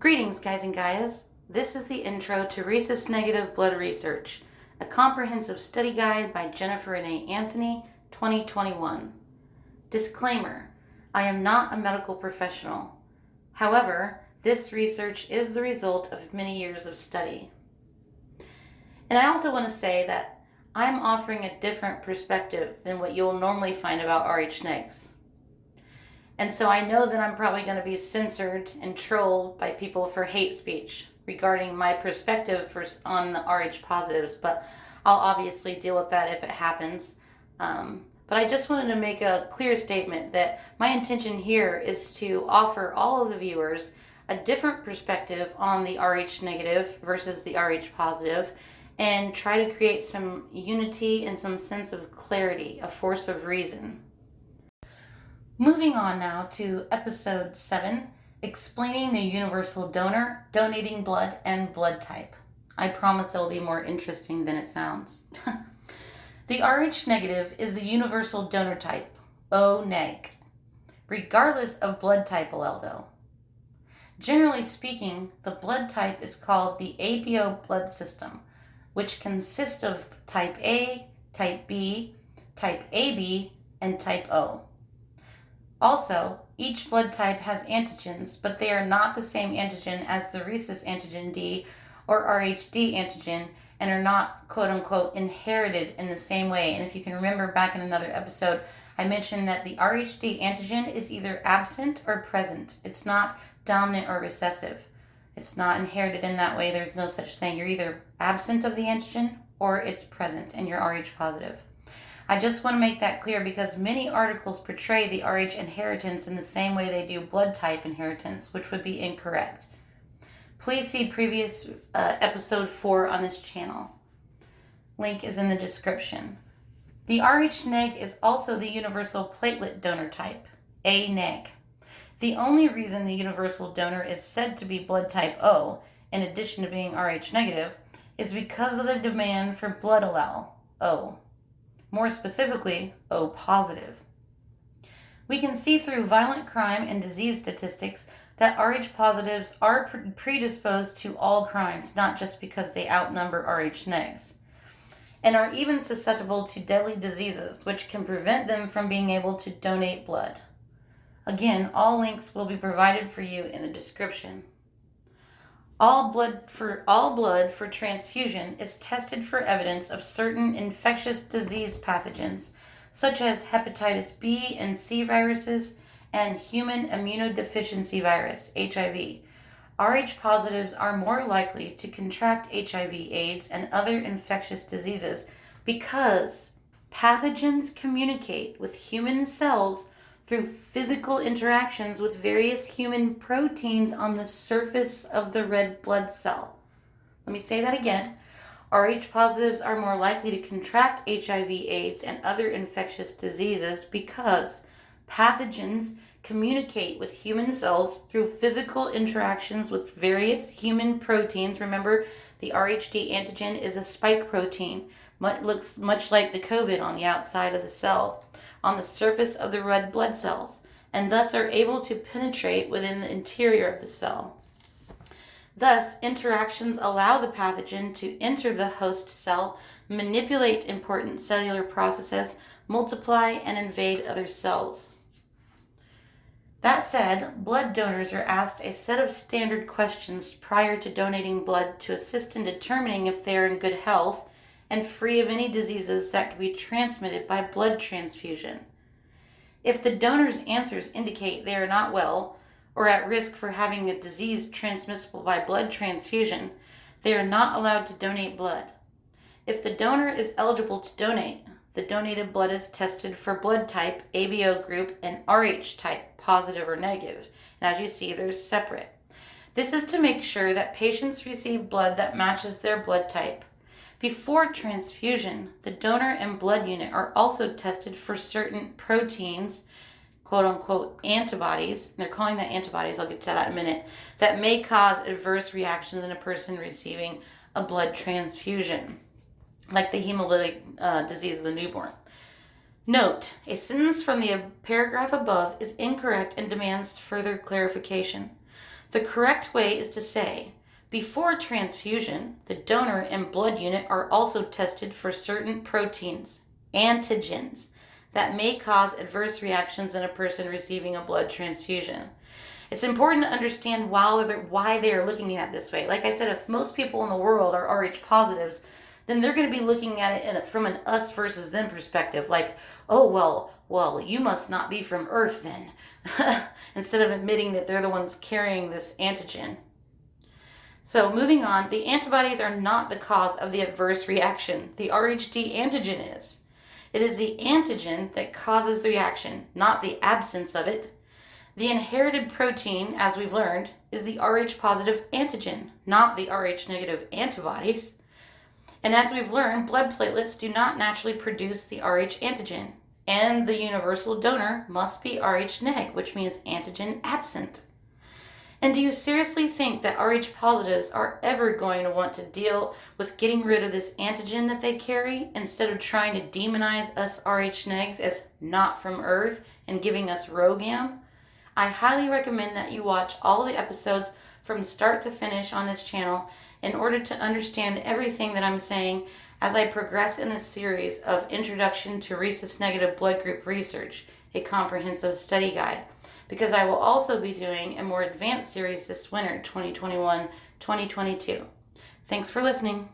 Greetings, guys and gaias. This is the intro to Rhesus Negative Blood Research, a comprehensive study guide by JRAnthony, 2021. Disclaimer: I am not a medical professional. However, this research is the result of many years of study. And I also want to say that I'm offering a different perspective than what you'll normally find about Rh Negs. And so I know that I'm probably going to be censored and trolled by people for hate speech regarding my perspective on the Rh positives, but I'll obviously deal with that if it happens. But I just wanted to make a clear statement that my intention here is to offer all of the viewers a different perspective on the Rh negative versus the Rh positive, and try to create some unity and some sense of clarity, a force of reason. Moving on now to episode 7, explaining the universal donor, donating blood, and blood type. I promise it'll be more interesting than it sounds. The Rh negative is the universal donor type, O neg, regardless of blood type allele though. Generally speaking, the blood type is called the ABO blood system, which consists of type A, type B, type AB, and type O. Also, each blood type has antigens, but they are not the same antigen as the Rhesus antigen D or RhD antigen, and are not quote-unquote inherited in the same way. And if you can remember back in another episode, I mentioned that the RhD antigen is either absent or present. It's not dominant or recessive. It's not inherited in that way. There's no such thing. You're either absent of the antigen or it's present and you're Rh positive. I just want to make that clear because many articles portray the Rh inheritance in the same way they do blood type inheritance, which would be incorrect. Please see previous episode 4 on this channel. Link is in the description. The Rh neg is also the universal platelet donor type, A neg. The only reason the universal donor is said to be blood type O, in addition to being Rh negative, is because of the demand for blood allele, O. More specifically, O positive. We can see through violent crime and disease statistics that Rh positives are predisposed to all crimes, not just because they outnumber Rh negs, and are even susceptible to deadly diseases, which can prevent them from being able to donate blood. Again, all links will be provided for you in the description. All blood for transfusion is tested for evidence of certain infectious disease pathogens, such as hepatitis B and C viruses and human immunodeficiency virus, HIV. Rh positives are more likely to contract HIV/AIDS and other infectious diseases because pathogens communicate with human cells through physical interactions with various human proteins on the surface of the red blood cell. Let me say that again. Rh positives are more likely to contract HIV/AIDS and other infectious diseases because pathogens communicate with human cells through physical interactions with various human proteins. Remember, the RhD antigen is a spike protein. Looks much like the COVID on the outside of the cell, on the surface of the red blood cells, and thus are able to penetrate within the interior of the cell. Thus, interactions allow the pathogen to enter the host cell, manipulate important cellular processes, multiply, and invade other cells. That said, blood donors are asked a set of standard questions prior to donating blood to assist in determining if they are in good health and free of any diseases that can be transmitted by blood transfusion. If the donor's answers indicate they are not well or at risk for having a disease transmissible by blood transfusion, they are not allowed to donate blood. If the donor is eligible to donate, the donated blood is tested for blood type, ABO group, and Rh type, positive or negative. And as you see, they're separate. This is to make sure that patients receive blood that matches their blood type. Before transfusion, the donor and blood unit are also tested for certain proteins, quote-unquote antibodies, and they're calling that antibodies, I'll get to that in a minute, that may cause adverse reactions in a person receiving a blood transfusion, like the hemolytic disease of the newborn. Note, a sentence from the paragraph above is incorrect and demands further clarification. The correct way is to say, before transfusion, the donor and blood unit are also tested for certain proteins, antigens, that may cause adverse reactions in a person receiving a blood transfusion. It's important to understand why they are looking at it this way. Like I said, if most people in the world are Rh positives, then they're going to be looking at it from an us versus them perspective. Like, oh, well, you must not be from Earth then. Instead of admitting that they're the ones carrying this antigen. So moving on, the antibodies are not the cause of the adverse reaction. The RhD antigen is. It is the antigen that causes the reaction, not the absence of it. The inherited protein, as we've learned, is the Rh positive antigen, not the Rh negative antibodies. And as we've learned, blood platelets do not naturally produce the Rh antigen, and the universal donor must be Rh neg, which means antigen absent. And do you seriously think that Rh positives are ever going to want to deal with getting rid of this antigen that they carry instead of trying to demonize us Rh negs as not from Earth and giving us ROGAM? I highly recommend that you watch all the episodes from start to finish on this channel in order to understand everything that I'm saying as I progress in this series of Introduction to Rhesus Negative Blood Group Research, a comprehensive study guide, because I will also be doing a more advanced series this winter, 2021-2022. Thanks for listening.